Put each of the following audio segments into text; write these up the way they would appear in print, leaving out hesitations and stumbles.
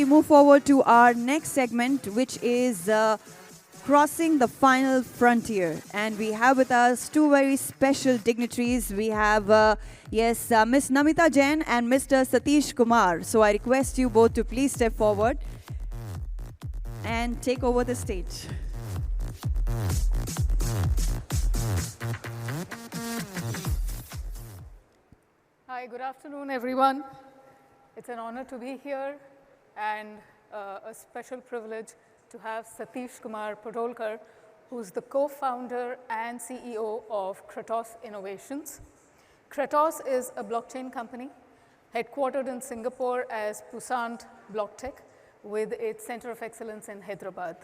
move forward to our next segment, which is crossing the final frontier. And we have with us two very special dignitaries. We have, Miss Namita Jain and Mr. Satheesh Kumar. So I request you both to please step forward and take over the stage. Hi, good afternoon, everyone. It's an honor to be here and a special privilege to have Satheesh Kumar Paddolker, who's the co-founder and CEO of Kratos Innovations. Kratos is a blockchain company headquartered in Singapore as Pusant Blocktech with its Center of Excellence in Hyderabad.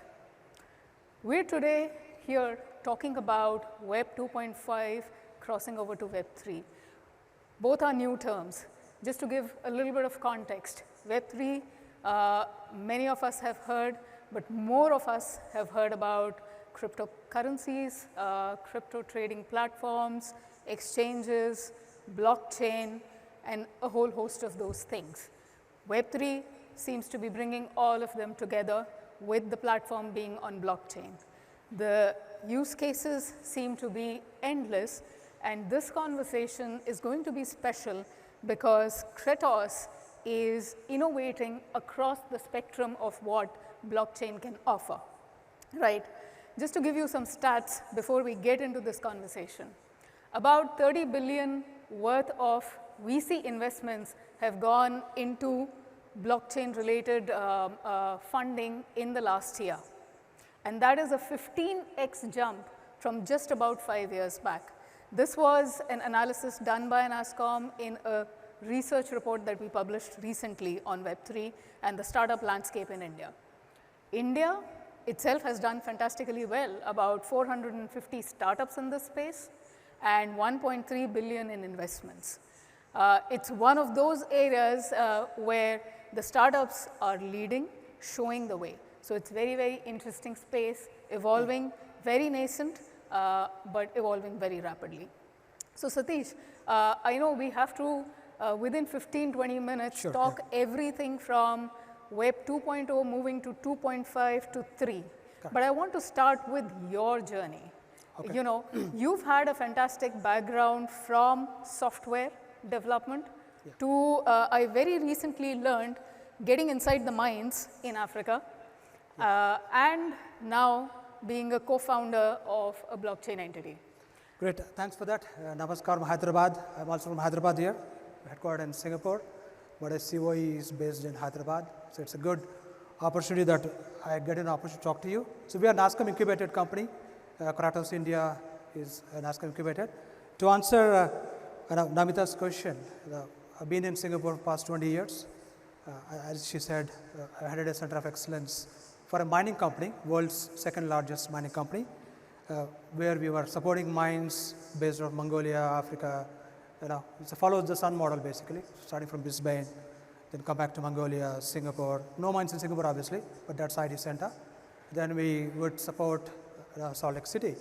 We're today here talking about Web 2.5 crossing over to Web 3. Both are new terms. Just to give a little bit of context, Web 3, many of us have heard, but more of us have heard about cryptocurrencies, crypto trading platforms, exchanges, blockchain, and a whole host of those things. Web 3 seems to be bringing all of them together with the platform being on blockchain. The use cases seem to be endless, and this conversation is going to be special because Kratos is innovating across the spectrum of what blockchain can offer, right? Just to give you some stats before we get into this conversation, about 30 billion worth of VC investments have gone into blockchain-related funding in the last year. And that is a 15x jump from just about 5 years back. This was an analysis done by NASSCOM in a research report that we published recently on Web3 and the startup landscape in India. India itself has done fantastically well, about 450 startups in this space and 1.3 billion in investments. It's one of those areas where the startups are leading, showing the way. So it's very, very interesting space, evolving, very nascent, but evolving very rapidly. So Satheesh, I know we have to, within 15-20 minutes, talk everything from Web 2.0 moving to 2.5 to 3. But I want to start with your journey. Okay. You know, you've had a fantastic background from software development to, I very recently learned, getting inside the mines in Africa, and now being a co-founder of a blockchain entity. Great, thanks for that. Namaskar from Hyderabad. I'm also from Hyderabad here, headquartered in Singapore, but COE is based in Hyderabad. So it's a good opportunity that I get an opportunity to talk to you. So we are NASSCOM incubated company. Kratos India is NASSCOM incubated. To answer Namita's question, I've been in Singapore for past 20 years. As she said, I headed a center of excellence for a mining company, world's second largest mining company, where we were supporting mines based on Mongolia, Africa. It's a follow the sun model basically, starting from Brisbane, then come back to Mongolia, Singapore. No mines in Singapore obviously, but that's ID center. Then we would support Salt Lake City.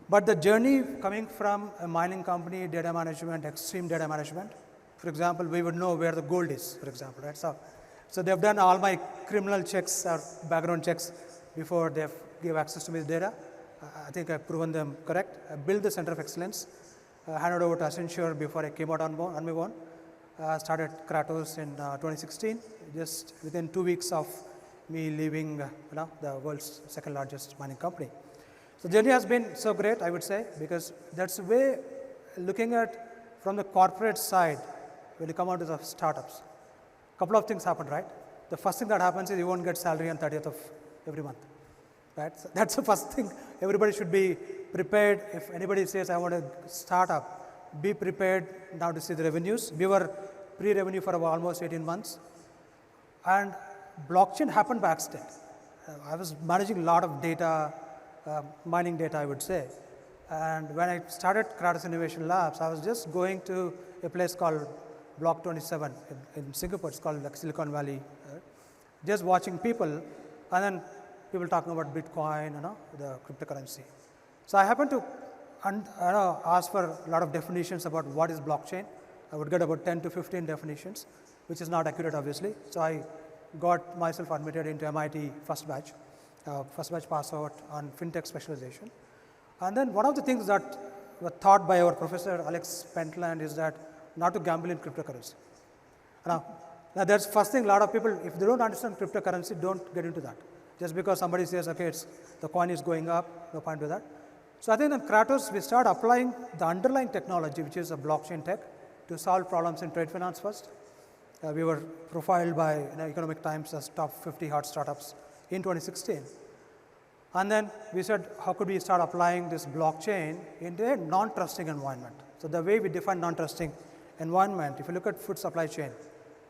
But the journey coming from a mining company, data management, extreme data management, for example, we would know where the gold is, for example, right? So they've done all my criminal checks or background checks before they give access to me data. I think I've proven them correct. I built the center of excellence, handed over to Accenture before I came out on my own. Started Kratos in 2016, just within 2 weeks of me leaving the world's second largest mining company. So the journey has been so great, I would say, because that's the way looking at from the corporate side, when you come out to the startups. Couple of things happen, right? The first thing that happens is you won't get salary on 30th of every month, right? So that's the first thing. Everybody should be prepared. If anybody says, I want to start up, be prepared now to see the revenues. We were pre-revenue for about almost 18 months. And blockchain happened by accident. I was managing a lot of data, mining data, I would say. And when I started Kratos Innovation Labs, I was just going to a place called Block 27 in Singapore. It's called like Silicon Valley. Just watching people, and then people talking about Bitcoin, the cryptocurrency. So I happened to ask for a lot of definitions about what is blockchain. I would get about 10 to 15 definitions, which is not accurate, obviously. So I got myself admitted into MIT first batch pass out on fintech specialization. And then one of the things that were taught by our professor Alex Pentland is that not to gamble in cryptocurrency. Now that's first thing, a lot of people, if they don't understand cryptocurrency, don't get into that. Just because somebody says, okay, the coin is going up, no point with that. So I think in Kratos, we start applying the underlying technology, which is a blockchain tech, to solve problems in trade finance first. We were profiled by Economic Times as top 50 hot startups in 2016. And then we said, how could we start applying this blockchain into a non-trusting environment? So the way we define non-trusting environment, if you look at food supply chain,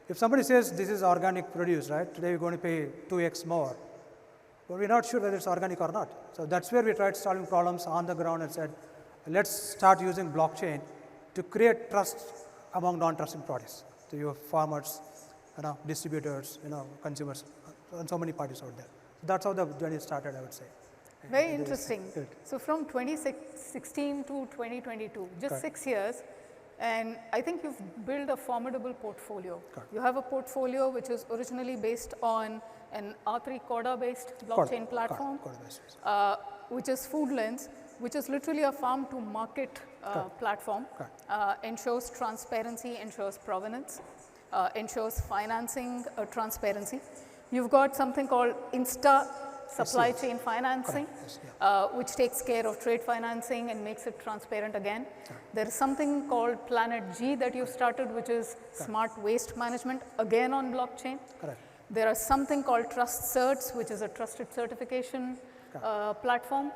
if somebody says this is organic produce, right, today we're going to pay 2x more, but we're not sure whether it's organic or not. So that's where we tried solving problems on the ground and said, let's start using blockchain to create trust among non-trusting parties, to your farmers, distributors, consumers, and so many parties out there. That's how the journey started, I would say. Very interesting. So from 2016 to 2022, just 6 years, and I think you've built a formidable portfolio. You have a portfolio which is originally based on an R3 Corda-based blockchain platform, which is Foodlens, which is literally a farm-to-market platform, ensures transparency, ensures provenance, ensures financing transparency. You've got something called Insta supply chain financing, which takes care of trade financing and makes it transparent again. There is something called Planet G that you started, which is smart waste management, again on blockchain. There is something called Trust Certs, which is a trusted certification platform,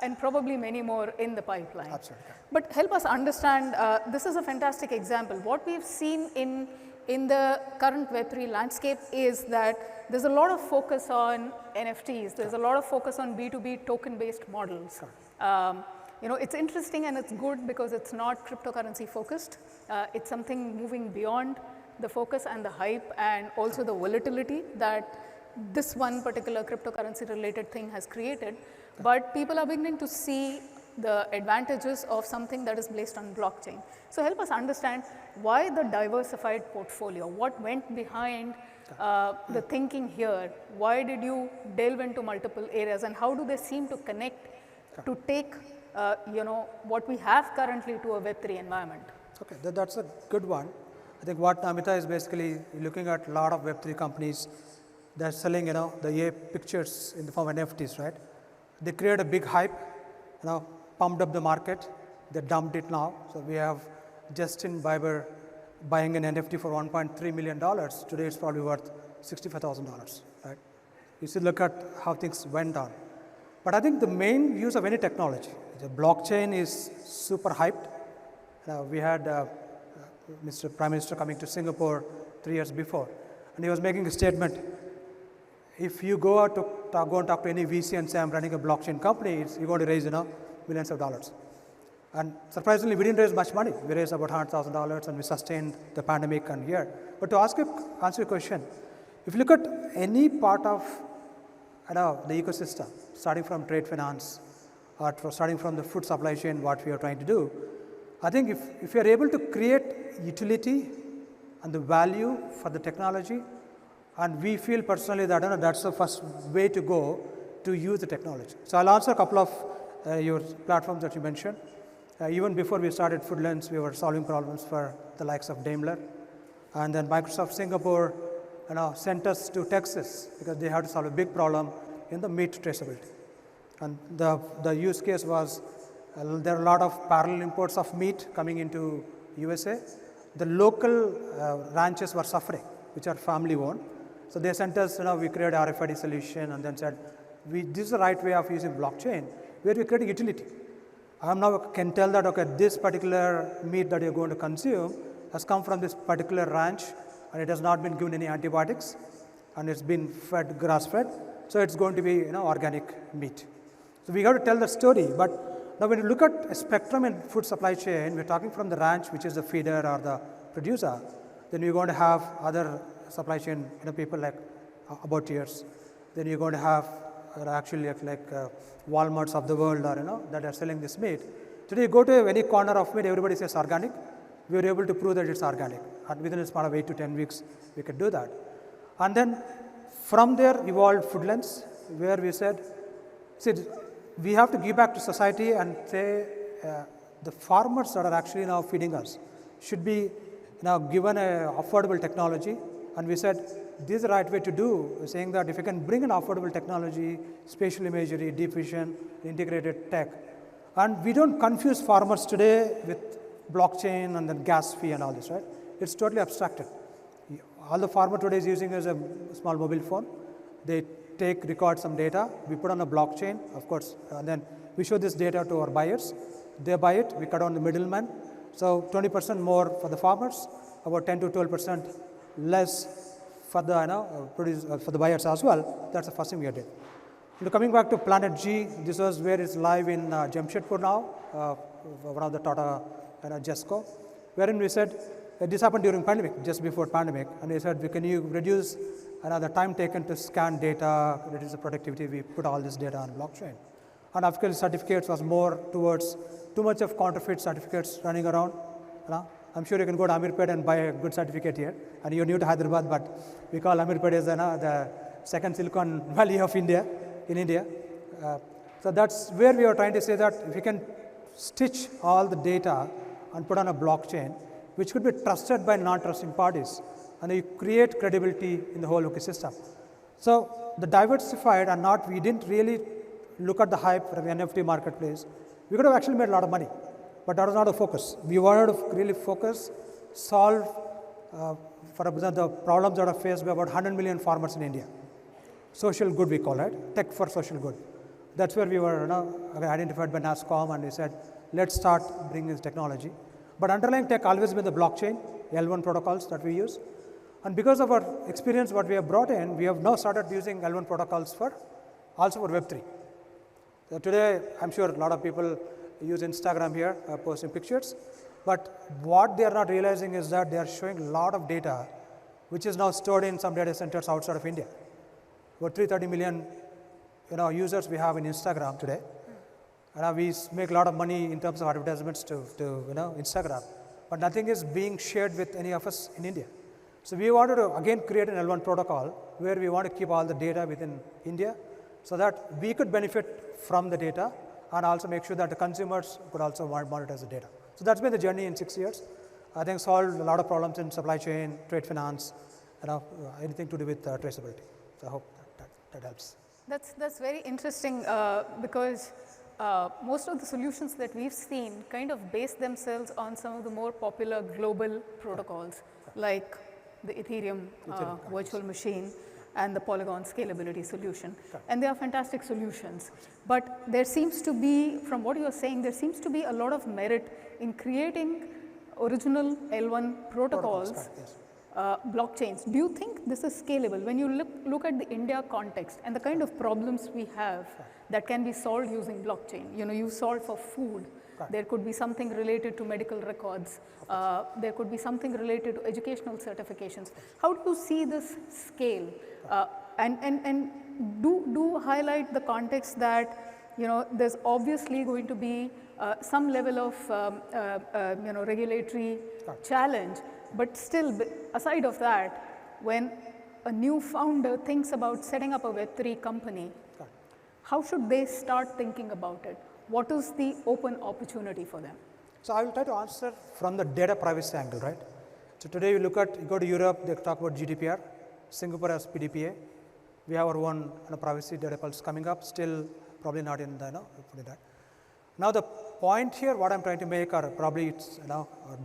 and probably many more in the pipeline. Absolutely. But help us understand, this is a fantastic example. What we've seen in the current Web3 landscape is that there's a lot of focus on NFTs. There's a lot of focus on B2B token-based models. It's interesting and it's good because it's not cryptocurrency focused. It's something moving beyond the focus and the hype and also the volatility that this one particular cryptocurrency related thing has created. But people are beginning to see the advantages of something that is based on blockchain. So help us understand why the diversified portfolio, what went behind the thinking here, why did you delve into multiple areas and how do they seem to connect to take what we have currently to a Web3 environment? Okay, that's a good one. I think what Namita is basically looking at a lot of Web3 companies that are selling, the AI pictures in the form of NFTs, right? They create a big hype, pumped up the market, they dumped it now. So we have Justin Bieber buying an NFT for $1.3 million. Today it's probably worth $65,000, right? You should look at how things went on. But I think the main use of any technology, the blockchain is super hyped. We had Mr. Prime Minister coming to Singapore 3 years before, and he was making a statement. If you go out to go and talk to any VC and say, I'm running a blockchain company, you're going to raise, millions of dollars. And surprisingly, we didn't raise much money. We raised about $100,000 and we sustained the pandemic and here. But to answer your question, if you look at any part of the ecosystem, starting from trade finance or starting from the food supply chain, what we are trying to do, I think if you are able to create utility and the value for the technology, and we feel personally that that's the first way to go to use the technology. So I'll answer a couple of your platforms that you mentioned. Even before we started Foodlens, we were solving problems for the likes of Daimler. And then Microsoft Singapore sent us to Texas because they had to solve a big problem in the meat traceability. And the use case was there are a lot of parallel imports of meat coming into USA. The local ranches were suffering, which are family owned. So they sent us, we created a RFID solution and then said, this is the right way of using blockchain, where we create a utility. I now can tell that, okay, this particular meat that you're going to consume has come from this particular ranch and it has not been given any antibiotics and it's been fed, grass-fed, so it's going to be, organic meat. So we have to tell the story, but now when you look at a spectrum in food supply chain, we're talking from the ranch, which is the feeder or the producer, then you're going to have other supply chain, people like abattoirs. Then you're going to have actually like Walmarts of the world or, that are selling this meat. Today you go to any corner of meat, everybody says organic. We were able to prove that it's organic. And within a span of 8 to 10 weeks, we could do that. And then from there evolved Foodlands, where we said, see, we have to give back to society and say the farmers that are actually now feeding us should be now given a affordable technology. And we said, this is the right way to do, saying that if you can bring an affordable technology, spatial imagery, deep vision, integrated tech, and we don't confuse farmers today with blockchain and then gas fee and all this, right? It's totally abstracted. All the farmer today is using is a small mobile phone. They record some data, we put on a blockchain, of course, and then we show this data to our buyers. They buy it, we cut down the middleman. So 20% more for the farmers, about 10 to 12% less for the for the buyers as well. That's the first thing we did. Now coming back to Planet G, this was where it's live in Jamshedpur now, one of the Tata Jesco, wherein we said, this happened during pandemic, just before pandemic, and we said, can you reduce the time taken to scan data, reduce the productivity, we put all this data on blockchain. And of course, certificates was more towards too much of counterfeit certificates running around. I'm sure you can go to Amirpet and buy a good certificate here, and you're new to Hyderabad, but we call Amirpet as the second Silicon Valley of India, in India. So that's where we are trying to say that if you can stitch all the data and put on a blockchain, which could be trusted by non-trusting parties, and you create credibility in the whole ecosystem. So the diversified and not, we didn't really look at the hype from the NFT marketplace. We could have actually made a lot of money, but that was not the focus. We wanted to really focus, solve, for example, the problems that are faced by about 100 million farmers in India. Social good, we call it, tech for social good. That's where we were identified by NASSCOM, and we said, let's start bringing this technology. But underlying tech always been the blockchain, L1 protocols that we use. And because of our experience, what we have brought in, we have now started using L1 protocols also for Web3. So today, I'm sure a lot of people use Instagram here, posting pictures. But what they are not realizing is that they are showing a lot of data, which is now stored in some data centers outside of India. About 330 million users we have in Instagram today. And we make a lot of money in terms of advertisements to Instagram. But nothing is being shared with any of us in India. So we wanted to again create an L1 protocol where we want to keep all the data within India so that we could benefit from the data and also make sure that the consumers could also monetize the data. So that's been the journey in 6 years. I think solved a lot of problems in supply chain, trade finance, anything to do with traceability. So I hope that helps. That's very interesting because most of the solutions that we've seen kind of base themselves on some of the more popular global protocols like the Ethereum virtual machine and the Polygon scalability solution. And they are fantastic solutions. But there seems to be, from what you are saying, there seems to be a lot of merit in creating original L1 protocols, blockchains. Do you think this is scalable? When you look at the India context and the kind of problems we have that can be solved using blockchain, you solve for food, there could be something related to medical records, there could be something related to educational certifications. How do you see this scale? And do highlight the context that there's obviously going to be some level of regulatory challenge, but still aside of that, when a new founder thinks about setting up a Web3 company, how should they start thinking about it? What is the open opportunity for them? So I will try to answer from the data privacy angle, right? So today you go to Europe, they talk about GDPR. Singapore has PDPA. We have our own privacy data pulse coming up, still probably not in the, that. Now the point here, what I'm trying to make, or probably it's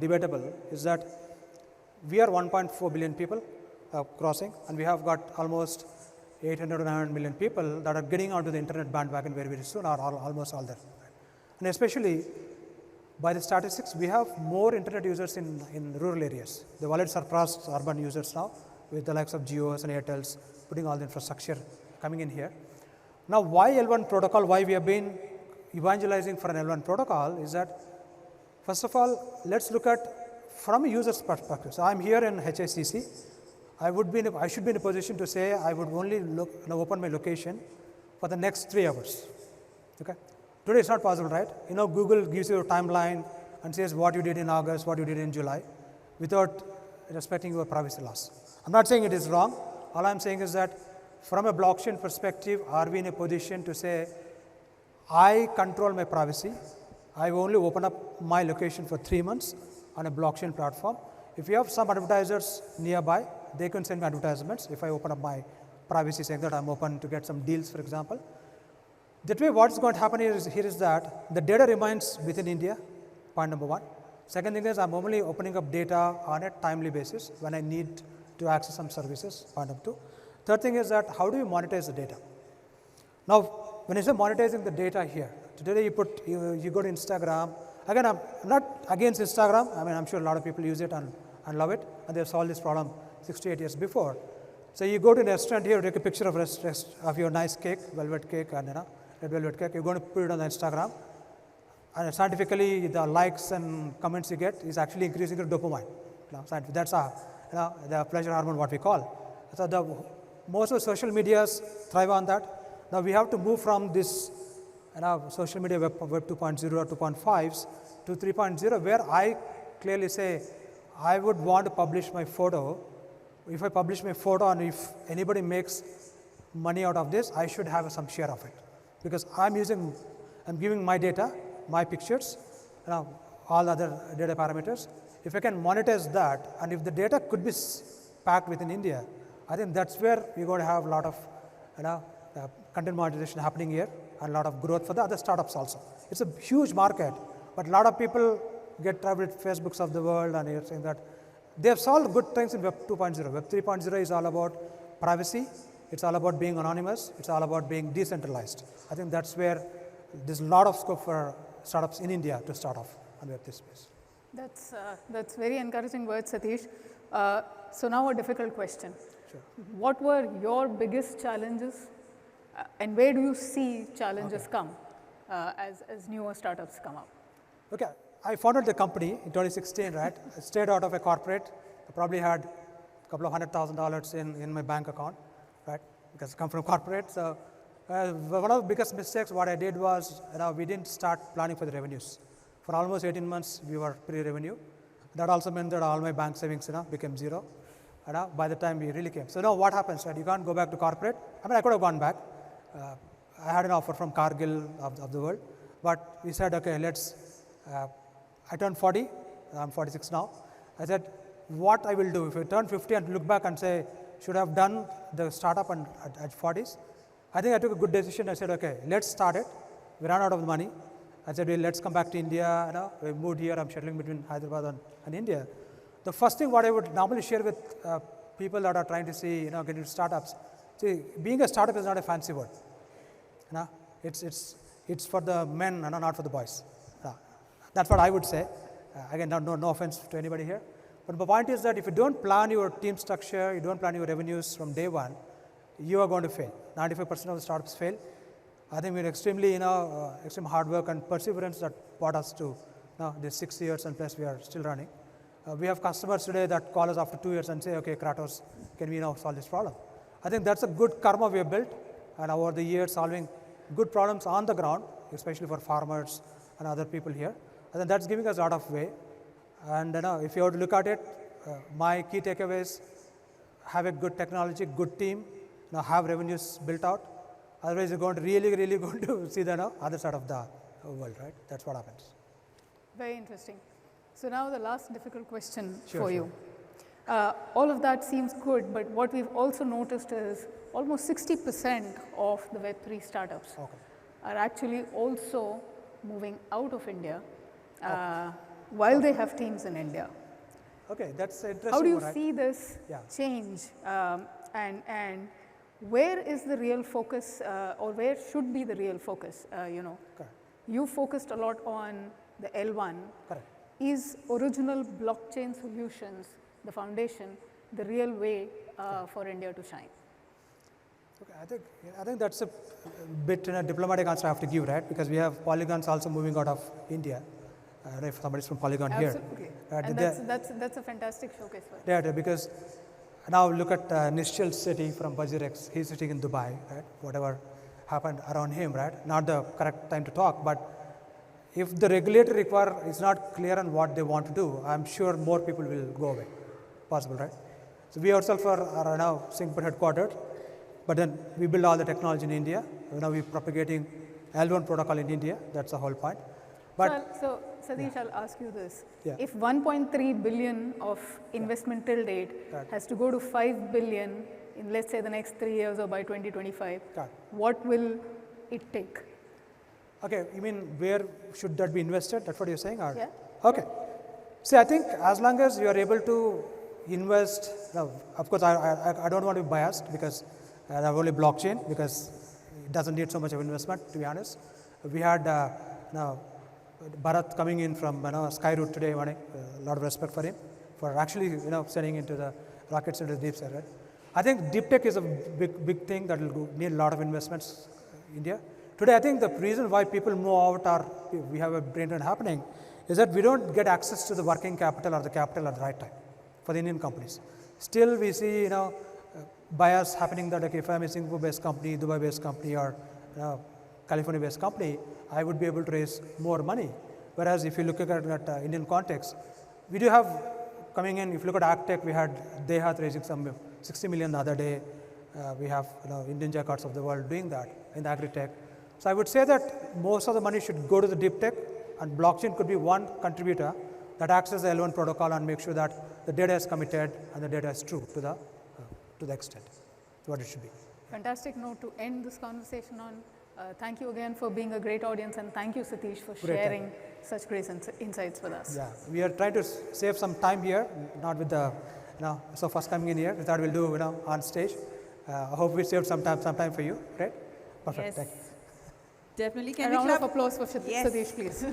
debatable, is that we are 1.4 billion people crossing, and we have got almost 800 to 900 million people that are getting onto the internet bandwagon very, very soon, or almost all there. And especially by the statistics, we have more internet users in rural areas. They've already surpassed urban users now with the likes of Jios and Airtels putting all the infrastructure coming in here. Now, why L1 protocol? Why we have been evangelizing for an L1 protocol is that, first of all, let's look at from a user's perspective. So I'm here in HICC. I should be in a position to say I would only open my location for the next 3 hours. Okay. Today it's not possible, right? Google gives you a timeline and says what you did in August, what you did in July, without respecting your privacy laws. I'm not saying it is wrong, All I'm saying is that from a blockchain perspective, are we in a position to say, I control my privacy. I only open up my location for 3 months on a blockchain platform. If you have some advertisers nearby, they can send me advertisements if I open up my privacy saying that I'm open to get some deals, for example. That way, what's going to happen here is that the data remains within India, point number one. Second thing is I'm only opening up data on a timely basis when I need to access some services, point number two. Third thing is that how do you monetize the data? Now, when you say monetizing the data here, today you go to Instagram. Again, I'm not against Instagram. I mean, I'm sure a lot of people use it and love it, and they've solved this problem 6 to 8 years before. So you go to a restaurant here, take a picture of your nice cake, velvet cake, and red velvet cake. You're going to put it on the Instagram, and scientifically, the likes and comments you get is actually increasing your dopamine. That's the pleasure hormone, what we call. So most of social medias thrive on that. Now we have to move from this social media web 2.0 or 2.5s to 3.0, where I clearly say I would want to publish my photo. If I publish my photo and if anybody makes money out of this, I should have some share of it, because I'm giving my data, my pictures, all other data parameters. If I can monetize that, and if the data could be packed within India, I think that's where we're going to have a lot of content monetization happening here, and a lot of growth for the other startups also. It's a huge market, but a lot of people get trouble with Facebooks of the world, and you're saying that they have solved good things in Web 2.0. Web 3.0 is all about privacy. It's all about being anonymous. It's all about being decentralized. I think that's where there's a lot of scope for startups in India to start off on Web 3 space. That's very encouraging words, Satheesh. So now a difficult question. Sure. What were your biggest challenges, and where do you see challenges come as newer startups come up? Okay, I founded the company in 2016, right? I stayed out of a corporate. I probably had a couple of $100,000 in my bank account, right? Because I come from corporate. So one of the biggest mistakes what I did was, we didn't start planning for the revenues. For almost 18 months, we were pre-revenue. That also meant that all my bank savings became zero. By the time we really came. So now what happens, right? You can't go back to corporate. I mean, I could have gone back. I had an offer from Cargill of the world, but we said, okay, I turned 40, I'm 46 now. I said, what I will do, if I turn 50 and look back and say, should I have done the startup at 40s? I think I took a good decision. I said, okay, let's start it. We ran out of money. I said, well, let's come back to India. We moved here. I'm shuttling between Hyderabad and India. The first thing what I would normally share with people that are trying to see, get into startups, see, being a startup is not a fancy word. It's for the men, not for the boys. That's what I would say. Again, no offense to anybody here. But the point is that if you don't plan your team structure, you don't plan your revenues from day one, you are going to fail. 95% of the startups fail. I think we're extremely, extreme hard work and perseverance that brought us to these 6 years, and plus we are still running. We have customers today that call us after 2 years and say, okay, Kratos, can we now solve this problem? I think that's a good karma we have built, and over the years solving good problems on the ground, especially for farmers and other people here. I think that's giving us a lot of way. And if you were to look at it, my key takeaways: have a good technology, good team, have revenues built out. Otherwise, you're going to really going to see the other side of the world, right? That's what happens. Very interesting. So now the last difficult question for Sure. you. All of that seems good, but what we've also noticed is almost 60% of the Web3 startups are actually also moving out of India while they have teams in India. Okay, that's interesting. How do you right? see this change, and where is the real focus, or where should be the real focus? Correct. You focused a lot on the L1. Correct. Is original blockchain solutions, the foundation, the real way for India to shine? Okay, I think that's a bit diplomatic answer I have to give, right? Because we have polygons also moving out of India. If somebody's from Polygon Absolutely. here. And that's a fantastic showcase for it. Yeah, because now look at Nishchal City from Bazirex. He's sitting in Dubai, right? Whatever happened around him, right? Not the correct time to talk, but if the regulatory is not clear on what they want to do, I'm sure more people will go away. Possible, right? So we ourselves are now Singapore headquartered, but then we build all the technology in India. Now we're propagating L1 protocol in India. That's the whole point. But so Satheesh, I'll ask you this. Yeah. If 1.3 billion of investment till date has to go to 5 billion in, let's say, the next 3 years or by 2025, what will it take? Okay, you mean where should that be invested? That's what you're saying? Or? Yeah. Okay. See, I think as long as you are able to invest, now, of course, I don't want to be biased because I have only blockchain because it doesn't need so much of investment, to be honest. We had now Bharat coming in from Skyroot today morning. A lot of respect for him for actually sending into the rockets into the deep side. Right? I think deep tech is a big thing that will need a lot of investments in India. Today, I think the reason why people move out or we have a brain drain happening is that we don't get access to the working capital or the capital at the right time for the Indian companies. Still, we see bias happening that if I'm a Singapore-based company, Dubai-based company, or California-based company, I would be able to raise more money. Whereas if you look at Indian context, we do have coming in. If you look at AgTech, we had Dehat raising some 60 million the other day. We have Indian jackets of the world doing that in the agri-tech. So I would say that most of the money should go to the deep tech, and blockchain could be one contributor that acts as the L1 protocol and make sure that the data is committed and the data is true to the extent. That's what it should be. Fantastic note to end this conversation on. Thank you again for being a great audience, and thank you, Satheesh, for sharing such great insights with us. Yeah, we are trying to save some time here, not with the so first coming in here. We thought we'll do on stage. I hope we saved some time for you. Right? Perfect. Yes. Thank you. Definitely. A round of applause for Satheesh, please.